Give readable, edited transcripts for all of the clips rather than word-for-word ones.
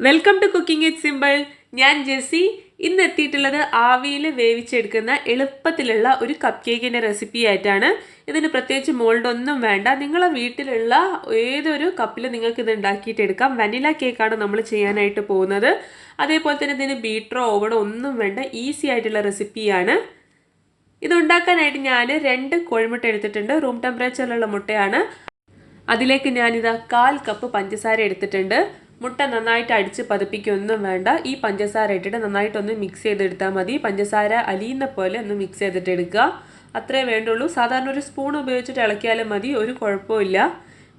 Welcome to cooking it simple. ഞാൻ Jessy. ഇന്ന് എത്തിയിട്ടുള്ളത് ആവിയിൽ വേവിച്ചെടുക്കുന്ന എളുപ്പത്തിലുള്ള ഒരു കപ്പ് കേക്കിൻ്റെ റെസിപ്പി ആയിട്ടാണ്. ഇതിന് പ്രത്യേകിച്ച് മോൾഡ് ഒന്നും വേണ്ട. നിങ്ങളെ വീട്ടിലുള്ള ഏതൊരു കപ്പിൽ നിങ്ങൾക്ക് ഇത് ഉണ്ടാക്കിയിട്ടെടുക്കാം. വനില കേക്കാണ് നമ്മൾ ചെയ്യാനായിട്ട് പോകുന്നത്. അതേപോലെ തന്നെ ഇതിന് ബീറ്ററോ ഓവണോ ഒന്നും വേണ്ട, ഈസി ആയിട്ടുള്ള റെസിപ്പിയാണ്. ഇത് ഉണ്ടാക്കാനായിട്ട് ഞാൻ 2 കോഴിമുട്ട എടുത്തിട്ടുണ്ട്. റൂം ടെമ്പറേച്ചറിലുള്ള മുട്ടയാണ്. അതിലേക്ക് ഞാനിതാ 1/4 കപ്പ് പഞ്ചസാര എടുത്തിട്ടുണ്ട്. മുട്ട നന്നായിട്ട് അടിച്ച് പതിപ്പിക്കൊന്നും വേണ്ട. ഈ പഞ്ചസാര ഇട്ടിട്ട് നന്നായിട്ടൊന്ന് മിക്സ് ചെയ്തെടുത്താൽ മതി. പഞ്ചസാര അലിയുന്ന പോലെ ഒന്ന് മിക്സ് ചെയ്തിട്ട് എടുക്കുക. അത്രേ വേണ്ടുള്ളൂ. സാധാരണ ഒരു സ്പൂൺ ഉപയോഗിച്ചിട്ട് ഇളക്കിയാലും മതി, ഒരു കുഴപ്പമില്ല.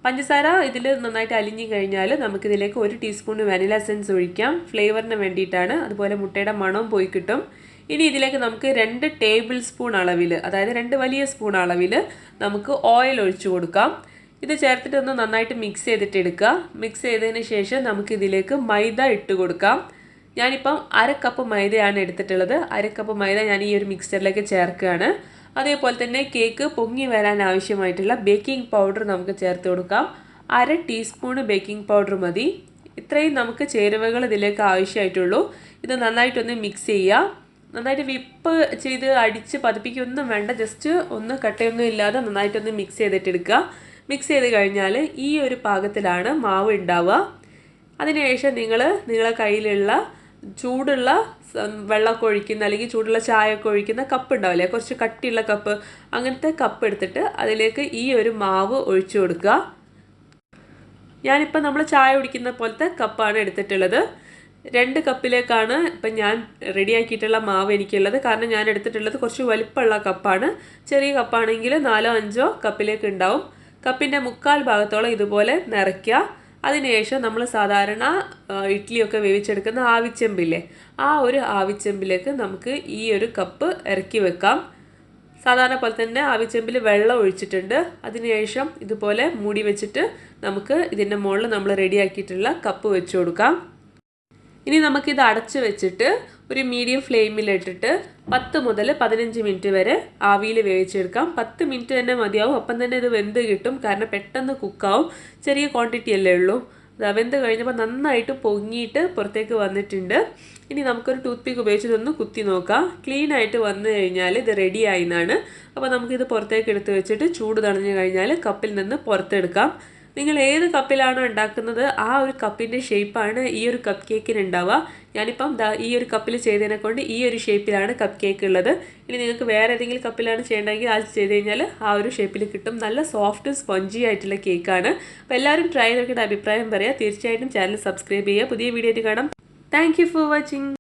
പഞ്ചസാര ഇതിൽ നന്നായിട്ട് അലിഞ്ഞു കഴിഞ്ഞാൽ നമുക്കിതിലേക്ക് 1 ടീസ്പൂൺ വാനില എസൻസ് ഒഴിക്കാം. ഫ്ലേവറിന് വേണ്ടിയിട്ടാണ്. അതുപോലെ മുട്ടയുടെ മണവും പോയി കിട്ടും. ഇനി ഇതിലേക്ക് നമുക്ക് 2 ടേബിൾ സ്പൂൺ അളവിൽ, അതായത് 2 വലിയ സ്പൂൺ അളവിൽ നമുക്ക് ഓയിൽ ഒഴിച്ചു കൊടുക്കാം. ഇത് ചേർത്തിട്ട് ഒന്ന് നന്നായിട്ട് മിക്സ് ചെയ്തിട്ട് എടുക്കുക. മിക്സ് ചെയ്തതിന് ശേഷം നമുക്കിതിലേക്ക് മൈദ ഇട്ട് കൊടുക്കാം. ഞാനിപ്പം 1/2 കപ്പ് മൈദയാണ് എടുത്തിട്ടുള്ളത്. 1/2 കപ്പ് മൈദ ഞാൻ ഈ ഒരു മിക്സ്ചറിലേക്ക് ചേർക്കുകയാണ്. അതേപോലെ തന്നെ കേക്ക് പൊങ്ങി വരാൻ ആവശ്യമായിട്ടുള്ള ബേക്കിംഗ് പൗഡർ നമുക്ക് ചേർത്ത് കൊടുക്കാം. 1/2 ടീസ്പൂൺ ബേക്കിംഗ് പൗഡർ മതി. ഇത്രയും നമുക്ക് ചേരുവകൾ ഇതിലേക്ക് ആവശ്യമായിട്ടുള്ളൂ. ഇത് നന്നായിട്ടൊന്ന് മിക്സ് ചെയ്യുക. നന്നായിട്ട് വിപ്പ് ചെയ്ത് അടിച്ച് പതിപ്പിക്കൊന്നും വേണ്ട, ജസ്റ്റ് ഒന്ന് കട്ടയൊന്നും ഇല്ലാതെ നന്നായിട്ടൊന്ന് മിക്സ് ചെയ്തിട്ടെടുക്കുക. മിക്സ് ചെയ്ത് കഴിഞ്ഞാൽ ഈ ഒരു പാകത്തിലാണ് മാവ് ഉണ്ടാവുക. അതിനുശേഷം നിങ്ങളെ കയ്യിലുള്ള ചൂടുള്ള വെള്ളമൊക്കെ ഒഴിക്കുന്ന അല്ലെങ്കിൽ ചൂടുള്ള ചായയൊക്കെ ഒഴിക്കുന്ന കപ്പ് ഉണ്ടാവില്ലേ, കുറച്ച് കട്ടിയുള്ള കപ്പ്, അങ്ങനത്തെ കപ്പ് എടുത്തിട്ട് അതിലേക്ക് ഈ ഒരു മാവ് ഒഴിച്ചു കൊടുക്കുക. ഞാനിപ്പോൾ നമ്മൾ ചായ കുടിക്കുന്ന പോലത്തെ കപ്പാണ് എടുത്തിട്ടുള്ളത്. 2 കപ്പിലേക്കാണ് ഇപ്പം ഞാൻ റെഡിയാക്കിയിട്ടുള്ള മാവ് എനിക്കുള്ളത്. കാരണം ഞാൻ എടുത്തിട്ടുള്ളത് കുറച്ച് വലിപ്പമുള്ള കപ്പാണ്. ചെറിയ കപ്പാണെങ്കിൽ 4-5 കപ്പിലേക്ക് ഉണ്ടാവും. കപ്പിൻ്റെ 1/4 ഭാഗത്തോളം ഇതുപോലെ നിറയ്ക്കുക. അതിനുശേഷം നമ്മൾ സാധാരണ ഇഡ്ഡലിയൊക്കെ വേവിച്ചെടുക്കുന്ന ആവിച്ചെമ്പില്ലേ, ആ ഒരു ആവിച്ചെമ്പിലേക്ക് നമുക്ക് ഈ ഒരു കപ്പ് ഇറക്കി വെക്കാം. സാധാരണ പോലെ തന്നെ ആവിച്ചെമ്പിൽ വെള്ളം ഒഴിച്ചിട്ടുണ്ട്. അതിനുശേഷം ഇതുപോലെ മൂടി വെച്ചിട്ട് നമുക്ക് ഇതിൻ്റെ മുകളിൽ നമ്മൾ റെഡിയാക്കിയിട്ടുള്ള കപ്പ് വെച്ച് കൊടുക്കാം. ഇനി നമുക്കിത് അടച്ച് വെച്ചിട്ട് ഒരു മീഡിയം ഫ്ലെയിമിലിട്ടിട്ട് 10 മുതൽ 15 മിനിറ്റ് വരെ ആവിയിൽ വേവിച്ചെടുക്കാം. 10 മിനിറ്റ് തന്നെ മതിയാവും. അപ്പം തന്നെ ഇത് വെന്ത് കിട്ടും. കാരണം പെട്ടെന്ന് കുക്കാവും. ചെറിയ ക്വാണ്ടിറ്റി അല്ലേ ഉള്ളൂ. വെന്ത് കഴിഞ്ഞപ്പോൾ നന്നായിട്ട് പൊങ്ങിയിട്ട് പുറത്തേക്ക് വന്നിട്ടുണ്ട്. ഇനി നമുക്കൊരു ടൂത്ത് പിക്ക് ഉപയോഗിച്ചിട്ടൊന്ന് കുത്തി നോക്കാം. ക്ലീൻ ആയിട്ട് വന്നു കഴിഞ്ഞാൽ ഇത് റെഡി ആയിന്നാണ്. അപ്പോൾ നമുക്കിത് പുറത്തേക്ക് എടുത്ത് വെച്ചിട്ട് ചൂട് തണിഞ്ഞു കഴിഞ്ഞാൽ കപ്പിൽ നിന്ന് പുറത്തെടുക്കാം. നിങ്ങൾ ഏത് കപ്പിലാണോ ഉണ്ടാക്കുന്നത് ആ ഒരു കപ്പിൻ്റെ ഷേപ്പാണ് ഈ ഒരു കപ്പ് കേക്കിന് ഉണ്ടാവുക. ഞാനിപ്പം ഈ ഒരു കപ്പിൽ ചെയ്തതിനെ കൊണ്ട് ഈ ഒരു ഷേപ്പിലാണ് കപ്പ് കേക്ക് ഉള്ളത്. ഇനി നിങ്ങൾക്ക് വേറെ ഏതെങ്കിലും കപ്പിലാണ് ചെയ്യേണ്ടതെങ്കിൽ അത് ചെയ്ത് കഴിഞ്ഞാൽ ആ ഒരു ഷേപ്പിൽ കിട്ടും. നല്ല സോഫ്റ്റ് സ്പോഞ്ചി ആയിട്ടുള്ള കേക്കാണ്. അപ്പോൾ എല്ലാവരും ട്രൈ നോക്കിയിട്ട് അഭിപ്രായം പറയുക. തീർച്ചയായിട്ടും ചാനൽ സബ്സ്ക്രൈബ് ചെയ്യുക. പുതിയ വീഡിയോ ആയിട്ട് കാണാം. Thank you for watching.